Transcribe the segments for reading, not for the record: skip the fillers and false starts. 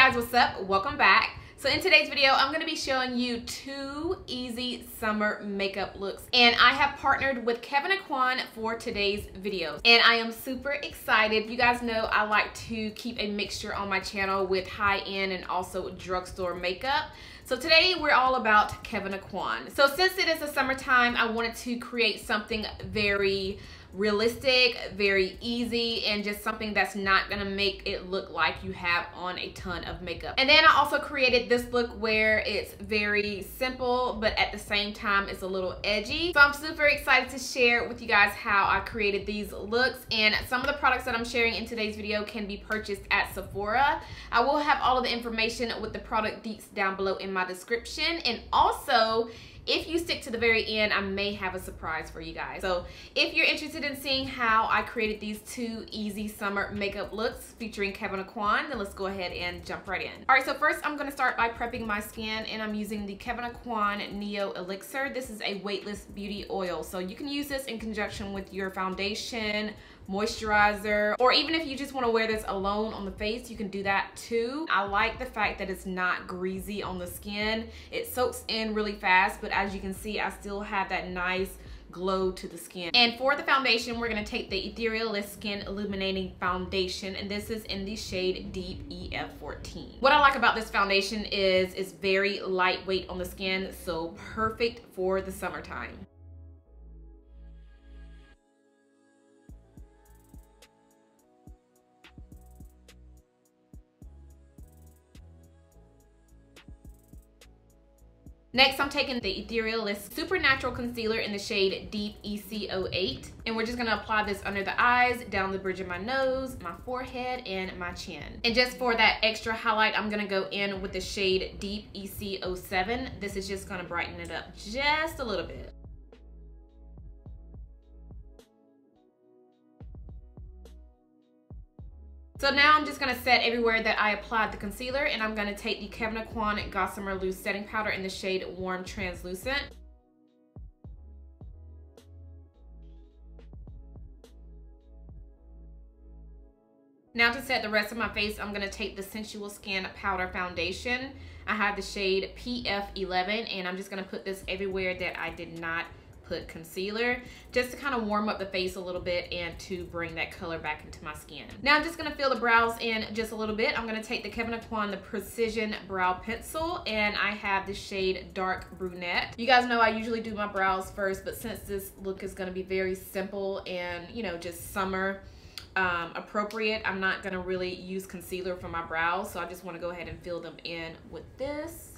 guys, what's up? Welcome back. So in today's video, I'm going to be showing you 2 easy summer makeup looks. And I have partnered with Kevyn for today's video. And I am super excited. You guys know I like to keep a mixture on my channel with high-end and also drugstore makeup. So today we're all about Kevyn. So since it is the summertime, I wanted to create something very realistic, very easy, and just something that's not gonna make it look like you have on a ton of makeup. And then I also created this look where it's very simple, but at the same time it's a little edgy. So I'm super excited to share with you guys how I created these looks, and some of the products that I'm sharing in today's video can be purchased at Sephora. I will have all of the information with the product deets down below in my description, and also if you stick to the very end, I may have a surprise for you guys. So if you're interested in seeing how I created these 2 easy summer makeup looks featuring Kevyn, then let's go ahead and jump right in. All right, so first I'm gonna start by prepping my skin, and I'm using the Kevyn Neo-Elixir. This is a weightless beauty oil. So you can use this in conjunction with your foundation, moisturizer, or even if you just want to wear this alone on the face, you can do that too. I like the fact that it's not greasy on the skin. It soaks in really fast, but as you can see, I still have that nice glow to the skin. And for the foundation, we're going to take the Etherealist Skin Illuminating Foundation, and this is in the shade Deep EF14. What I like about this foundation is it's very lightweight on the skin, so perfect for the summertime. Next, I'm taking the Etherealist Supernatural Concealer in the shade Deep EC08. And we're just gonna apply this under the eyes, down the bridge of my nose, my forehead, and my chin. And just for that extra highlight, I'm gonna go in with the shade Deep EC07. This is just gonna brighten it up just a little bit. So now I'm just gonna set everywhere that I applied the concealer, and I'm gonna take the Kevyn Gossamour Loose Setting Powder in the shade Warm Translucent. Now to set the rest of my face, I'm gonna take the Sensual Skin Powder Foundation. I have the shade PF11, and I'm just gonna put this everywhere that I did not put concealer, just to kind of warm up the face a little bit and to bring that color back into my skin. Now I'm just going to fill the brows in just a little bit. I'm going to take the Kevyn the Precision Brow Pencil, and I have the shade Dark Brunette. You guys know I usually do my brows first, but since this look is going to be very simple and, you know, just summer appropriate, I'm not going to really use concealer for my brows, so I just want to go ahead and fill them in with this.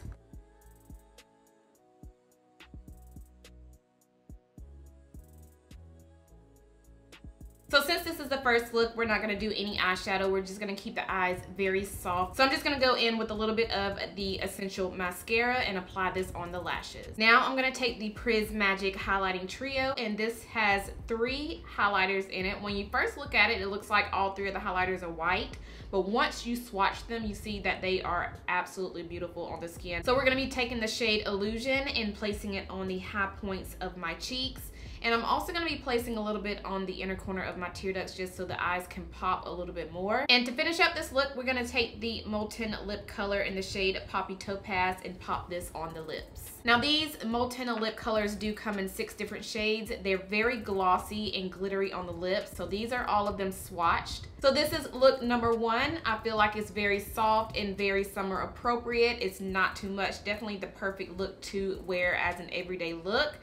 So since this is the first look, we're not gonna do any eyeshadow. We're just gonna keep the eyes very soft. So I'm just gonna go in with a little bit of the Essential Mascara and apply this on the lashes. Now I'm gonna take the Prismagic Highlighting Trio, and this has 3 highlighters in it. When you first look at it, it looks like all 3 of the highlighters are white, but once you swatch them, you see that they are absolutely beautiful on the skin. So we're gonna be taking the shade Illusion and placing it on the high points of my cheeks. And I'm also going to be placing a little bit on the inner corner of my tear ducts just so the eyes can pop a little bit more. And to finish up this look, we're going to take the Molten lip color in the shade Poppy Topaz and pop this on the lips. Now these Molten lip colors do come in 6 different shades. They're very glossy and glittery on the lips, so these are all of them swatched. So this is look number 1. I feel like it's very soft and very summer appropriate. It's not too much. Definitely the perfect look to wear as an everyday look.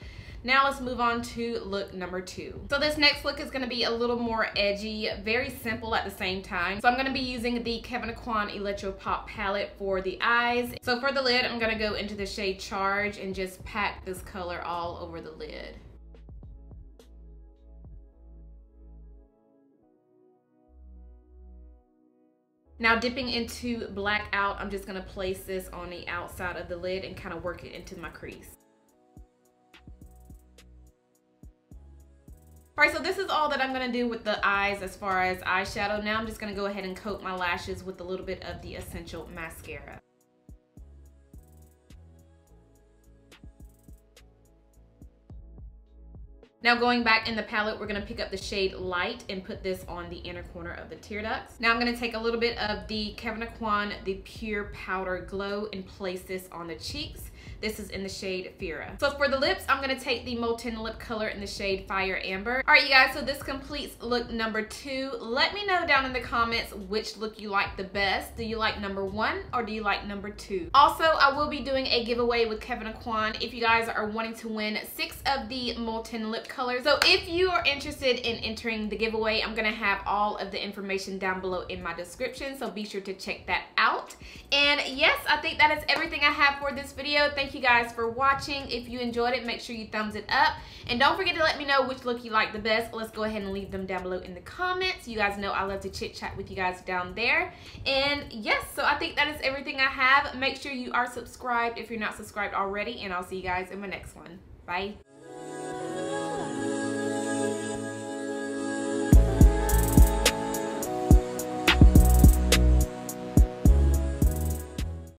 Now let's move on to look number 2. So this next look is going to be a little more edgy, very simple at the same time. So I'm going to be using the Kevyn Electricpop palette for the eyes. So for the lid, I'm going to go into the shade Charge and just pack this color all over the lid. Now dipping into Blackout, I'm just going to place this on the outside of the lid and kind of work it into my crease. All right, so this is all that I'm gonna do with the eyes as far as eyeshadow. Now I'm just gonna go ahead and coat my lashes with a little bit of the Essential Mascara. Now going back in the palette, we're gonna pick up the shade Light and put this on the inner corner of the tear ducts. Now I'm gonna take a little bit of the Kevyn Aucoin, the Pure Powder Glow, and place this on the cheeks. This is in the shade Fira. So for the lips, I'm gonna take the Molten lip color in the shade Fire Amber. All right, you guys, so this completes look number 2. Let me know down in the comments which look you like the best. Do you like number 1 or do you like number 2? Also, I will be doing a giveaway with Kevyn Aucoin if you guys are wanting to win 6 of the Molten lip colors. So if you are interested in entering the giveaway, I'm gonna have all of the information down below in my description, so be sure to check that out. And yes, I think that is everything I have for this video. Thank you guys for watching. If you enjoyed it, make sure you thumbs it up. And don't forget to let me know which look you like the best. Let's go ahead and leave them down below in the comments. You guys know I love to chit chat with you guys down there. And yes, so I think that is everything I have. Make sure you are subscribed if you're not subscribed already. And I'll see you guys in my next one. Bye.